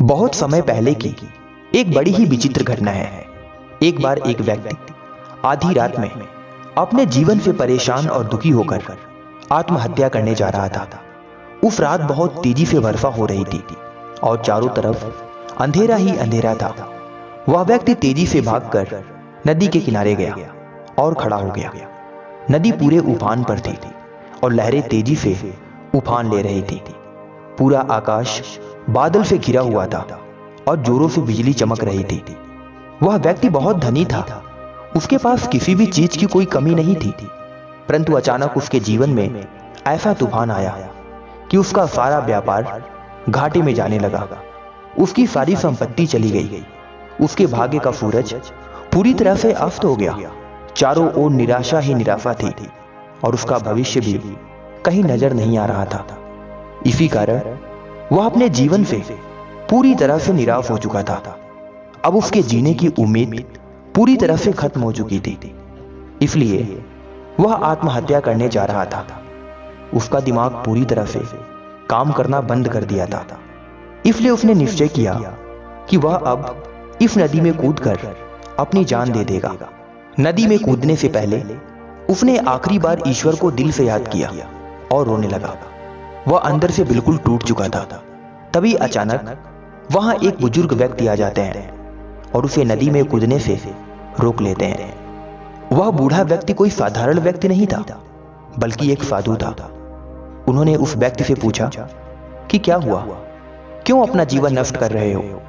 बहुत समय पहले की एक बड़ी ही विचित्र घटना है। एक बार एक व्यक्ति आधी रात में अपने जीवन से परेशान और दुखी होकर आत्महत्या करने जा रहा था। उस रात बहुत तेजी से वर्षा हो रही थी और चारों तरफ अंधेरा ही अंधेरा था। वह व्यक्ति तेजी से भागकर नदी के किनारे गया और खड़ा हो गया। नदी पूरे उफान पर थी और लहरें तेजी से उफान ले रही थी। पूरा आकाश बादल से घिरा हुआ था और जोरों से बिजली चमक रही थी। वह व्यक्ति बहुत धनी था, उसके पास किसी भी चीज की कोई कमी नहीं थी। परंतु अचानक उसके जीवन में ऐसा तूफान आया कि उसका सारा व्यापार घाटे में जाने लगा। उसकी सारी संपत्ति चली गई। उसके भाग्य का सूरज पूरी तरह से अस्त हो गया। चारों ओर निराशा ही निराशा थी और उसका भविष्य भी कहीं नजर नहीं आ रहा था। इसी कारण वह अपने जीवन से पूरी तरह से निराश हो चुका था। अब उसके जीने की उम्मीद पूरी तरह से खत्म हो चुकी थी। इसलिए वह आत्महत्या करने जा रहा था। उसका दिमाग पूरी तरह से काम करना बंद कर दिया था। इसलिए उसने निश्चय किया कि वह अब इस नदी में कूदकर अपनी जान दे देगा। नदी में कूदने से पहले उसने आखिरी बार ईश्वर को दिल से याद किया और रोने लगा। वह अंदर से बिल्कुल टूट चुका था। तभी अचानक वहां एक बुजुर्ग व्यक्ति आ जाते हैं और उसे नदी में कूदने से रोक लेते हैं। वह बूढ़ा व्यक्ति कोई साधारण व्यक्ति नहीं था, बल्कि एक साधु था। उन्होंने उस व्यक्ति से पूछा कि क्या हुआ, क्यों अपना जीवन नष्ट कर रहे हो।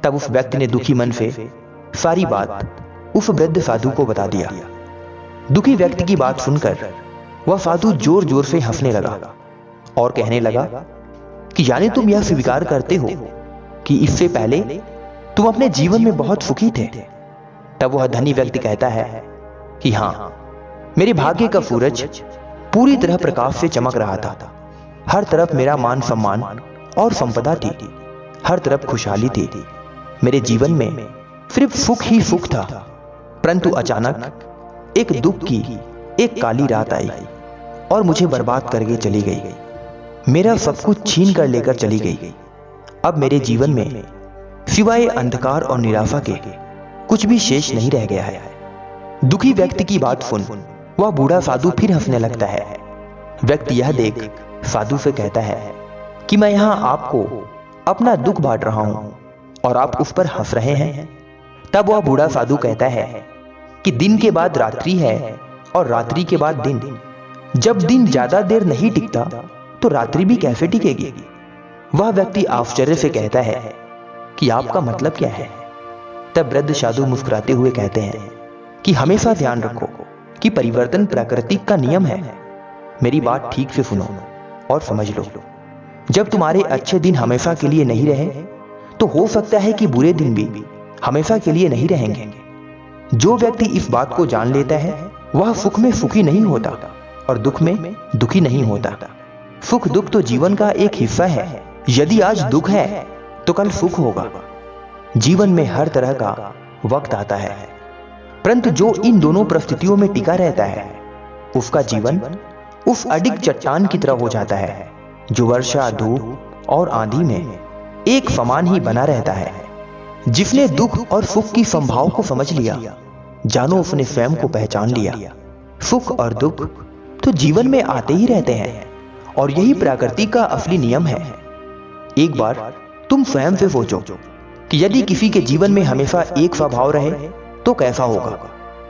तब उस व्यक्ति ने दुखी मन से सारी बात उस वृद्ध साधु को बता दिया। दुखी व्यक्ति की बात सुनकर वह साधु जोर जोर से हंसने लगा और कहने लगा कि यानी तुम यह स्वीकार करते हो कि इससे पहले तुम अपने जीवन में बहुत सुखी थे। तब वह धनी व्यक्ति कहता है कि हां, मेरे भाग्य का सूरज पूरी तरह प्रकाश से चमक रहा था। हर तरफ मेरा मान सम्मान और संपदा थी, हर तरफ खुशहाली थी। मेरे जीवन में सिर्फ सुख ही सुख था। परंतु अचानक एक दुख की एक काली रात आई और मुझे बर्बाद करके चली गई। मेरा सब कुछ छीन कर लेकर चली गई। अब मेरे जीवन में सिवाय अंधकार और निराशा के कुछ भी शेष नहीं रह गया है। दुखी व्यक्ति की बात सुन वह बूढ़ा साधु फिर हंसने लगता है। व्यक्ति यह देख साधु से कहता है कि मैं यहां आपको अपना दुख बांट रहा हूं और आप उस पर हंस रहे हैं। तब वह बूढ़ा साधु कहता है कि दिन के बाद रात्रि है और रात्रि के बाद दिन। जब दिन ज्यादा देर नहीं टिकता तो रात्रि भी कैसे टिकेगी। वह व्यक्ति आश्चर्य से कहता है कि आपका मतलब क्या है। तब वृद्ध साधु मुस्कुराते हुए कहते हैं कि हमेशा ध्यान रखो कि परिवर्तन प्रकृति का नियम है। मेरी बात ठीक से सुनो और समझ लो। जब तुम्हारे अच्छे दिन हमेशा के लिए नहीं रहे तो हो सकता है कि बुरे दिन भी हमेशा के लिए नहीं रहेंगे। जो व्यक्ति इस बात को जान लेता है वह सुख में सुखी नहीं होता और दुख में दुखी नहीं होता। सुख दुख तो जीवन का एक हिस्सा है। यदि आज दुख है तो कल सुख होगा। जीवन में हर तरह का वक्त आता है, परंतु जो इन दोनों परिस्थितियों में टिका रहता है उसका जीवन उस अडिग चट्टान की तरह हो जाता है जो वर्षा, धूप और आंधी में एक समान ही बना रहता है। जिसने दुख और सुख की संभाव को समझ लिया, जानो उसने स्वयं को पहचान लिया। सुख और दुख तो जीवन में आते ही रहते हैं और यही प्रकृति का असली नियम है। एक बार तुम स्वयं से सोचो कि यदि किसी के जीवन में हमेशा एक स्वभाव रहे तो कैसा होगा।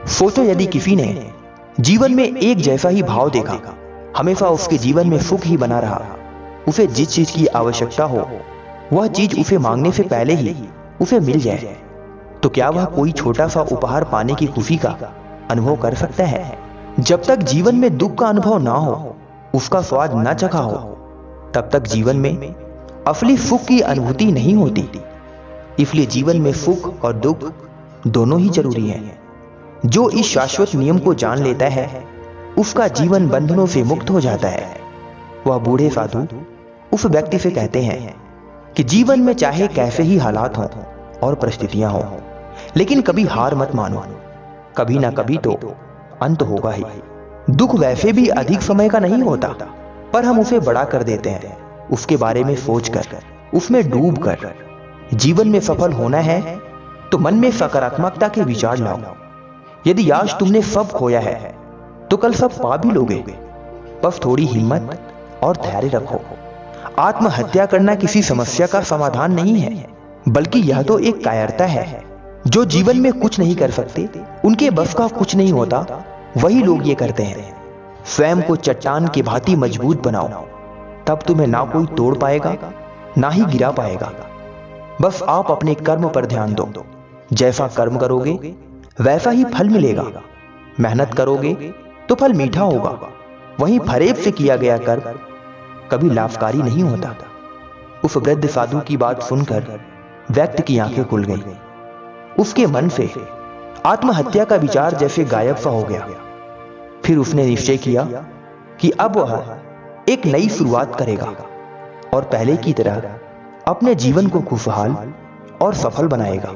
सोचो यदि किसी ने जीवन में एक जैसा ही भाव देखा, हमेशा उसके जीवन में सुख ही बना रहा, उसे जिस चीज की आवश्यकता हो वह चीज उसे मांगने से पहले ही उसे मिल जाए, तो क्या वह कोई छोटा सा उपहार पाने की खुशी का अनुभव कर सकता है। जब तक जीवन में दुख का अनुभव ना हो, उसका स्वाद न चखा हो, तब तक जीवन में असली सुख की अनुभूति नहीं होती। इसलिए जीवन में सुख और दुख दोनों ही जरूरी हैं। जो इस शाश्वत नियम को जान लेता है उसका जीवन बंधनों से मुक्त हो जाता है। वह बूढ़े साधु उस व्यक्ति से कहते हैं कि जीवन में चाहे कैसे ही हालात हों और परिस्थितियां हों, लेकिन कभी हार मत मानो। कभी ना कभी तो अंत होगा ही। दुख वैसे भी अधिक समय का नहीं होता, पर हम उसे बड़ा कर देते हैं उसके बारे में सोचकर, उसमें डूबकर। जीवन में सफल होना है तो मन में सकारात्मकता के विचार लाओ। यदि आज तुमने सब खोया है तो कल सब पा भी लोगे। बस थोड़ी हिम्मत और धैर्य रखो। आत्महत्या करना किसी समस्या का समाधान नहीं है, बल्कि यह तो एक कायरता है। जो जीवन में कुछ नहीं कर सकते, उनके बस का कुछ नहीं होता, वही लोग ये करते हैं। स्वयं को चट्टान की भांति मजबूत बनाओ, तब तुम्हें ना कोई तोड़ पाएगा ना ही गिरा पाएगा। बस आप अपने कर्म पर ध्यान दो। जैसा कर्म करोगे वैसा ही फल मिलेगा। मेहनत करोगे तो फल मीठा होगा। वहीं फरेब से किया गया कर्म कभी लाभकारी नहीं होता। उस वृद्ध साधु की बात सुनकर व्यक्ति की आंखें खुल गईं। उसके मन से आत्महत्या का विचार जैसे गायब सा हो गया। फिर उसने निश्चय किया कि अब वह एक नई शुरुआत करेगा और पहले की तरह अपने जीवन को खुशहाल और सफल बनाएगा।